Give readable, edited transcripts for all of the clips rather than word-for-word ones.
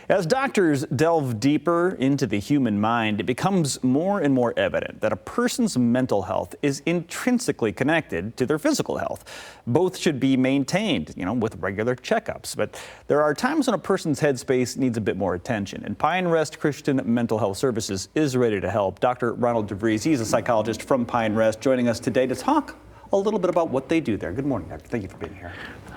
As doctors delve deeper into the human mind, it becomes more and more evident that a person's mental health is intrinsically connected to their physical health. Both should be maintained, with regular checkups. But there are times when a person's headspace needs a bit more attention, and Pine Rest Christian Mental Health Services is ready to help. Dr. Ronald DeVries, he's a psychologist from Pine Rest, joining us today to talk a little bit about what they do there. Good morning, Doctor. Thank you for being here.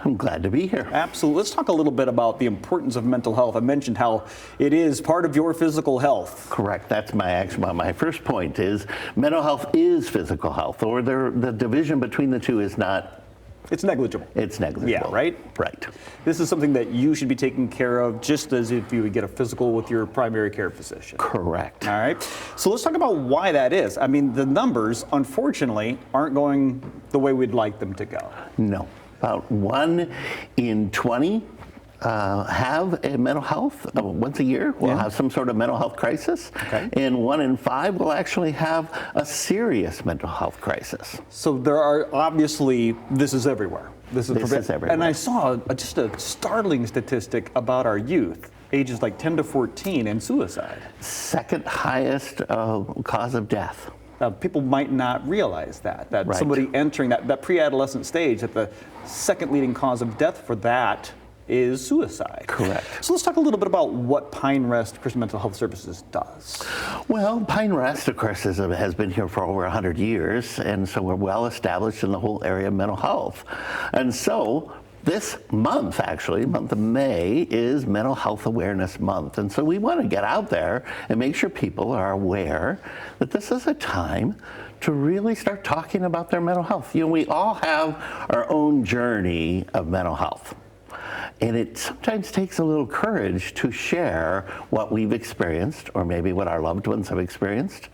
I'm glad to be here. Absolutely. Let's talk a little bit about the importance of mental health. I mentioned how it is part of your physical health. Correct. That's my first point is mental health is physical health, or the division between the two is not. It's negligible. It's negligible. Yeah, right? Right. This is something that you should be taking care of just as if you would get a physical with your primary care physician. Correct. All right. So let's talk about why that is. I mean, the numbers, unfortunately, aren't going the way we'd like them to go. No. About 1 in 20 have a mental health once a year. Will have some sort of mental health crisis. Okay. And 1 in 5 will actually have a serious mental health crisis. So there are obviously, this is everywhere. This is everywhere. And I saw just a startling statistic about our youth, ages like 10 to 14, and suicide. Second highest cause of death. People might not realize that Right. somebody entering that pre-adolescent stage, that the second leading cause of death for that is suicide. Correct. So let's talk a little bit about what Pine Rest Christian Mental Health Services does. Well, Pine Rest, of course, has been here for over 100 years, and so we're well established in the whole area of mental health. And so this month, actually, month of May, is Mental Health Awareness Month. And so we want to get out there and make sure people are aware that this is a time to really start talking about their mental health. We all have our own journey of mental health. And it sometimes takes a little courage to share what we've experienced, or maybe what our loved ones have experienced,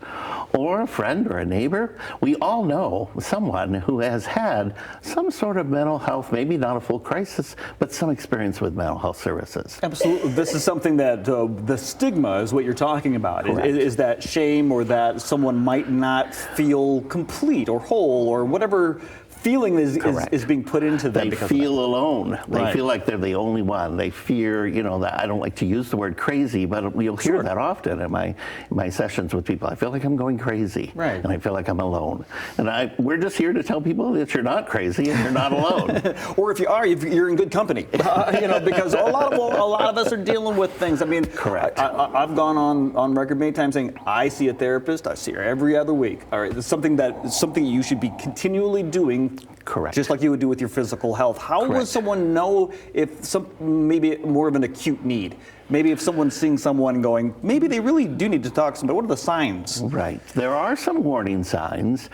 or a friend or a neighbor. We all know someone who has had some sort of mental health, maybe not a full crisis, but some experience with mental health services. Absolutely. This is something that the stigma is what you're talking about. Is that shame, or that someone might not feel complete or whole, or whatever feeling is being put into them. They feel alone. They Right. feel like they're the only one. They fear, that I don't like to use the word crazy, but you'll hear Sure. that often in my sessions with people. I feel like I'm going crazy. Right. And I feel like I'm alone. And we're just here to tell people that you're not crazy and you're not alone. Or if you are, you're in good company. Because a lot of us are dealing with things. I mean, Correct. I've gone on record many times saying I see a therapist. I see her every other week. All right, it's something you should be continually doing. Correct. Just like you would do with your physical health. How would Correct. someone know if maybe more of an acute need? Maybe if someone's seeing someone going, maybe they really do need to talk to somebody. What are the signs? Right. There are some warning signs.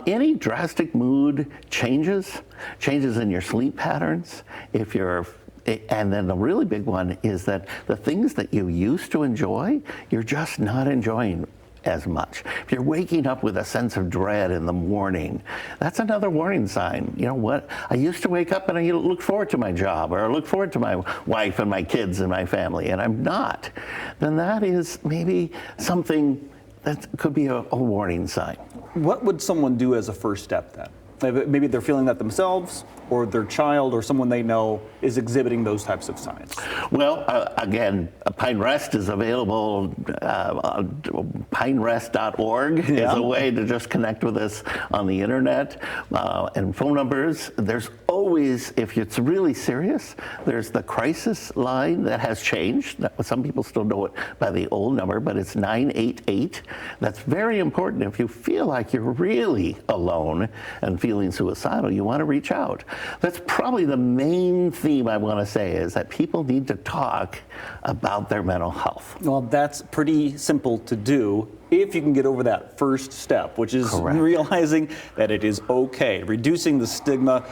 Any drastic mood changes in your sleep patterns, and then the really big one is that the things that you used to enjoy, you're just not enjoying as much. If you're waking up with a sense of dread in the morning, that's another warning sign. You know what? I used to wake up and I look forward to my job, or I look forward to my wife and my kids and my family, and I'm not. Then that is maybe something that could be a warning sign. What would someone do as a first step then? Maybe they're feeling that themselves, or their child, or someone they know is exhibiting those types of signs. Well, again, Pine Rest is available. Pinerest.org is a way to just connect with us on the internet, and phone numbers. There's always, if it's really serious, there's the crisis line that has changed. Some people still know it by the old number, but it's 988. That's very important. If you feel like you're really alone and feeling suicidal, you want to reach out. That's probably the main theme I want to say, is that people need to talk about their mental health. Well, that's pretty simple to do if you can get over that first step, which is Correct. Realizing that it is okay, reducing the stigma,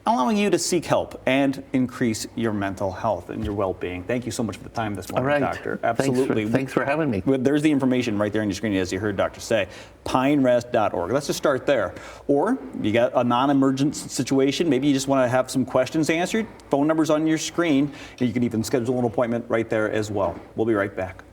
allowing you to seek help and increase your mental health and your well-being. Thank you so much for the time this morning, All right. Doctor. Absolutely. Thanks for having me. There's the information right there on your screen, as you heard Doctor say, pinerest.org. Let's just start there. Or you got a non-emergent situation, maybe you just want to have some questions answered, phone numbers on your screen, and you can even schedule an appointment right there as well. We'll be right back.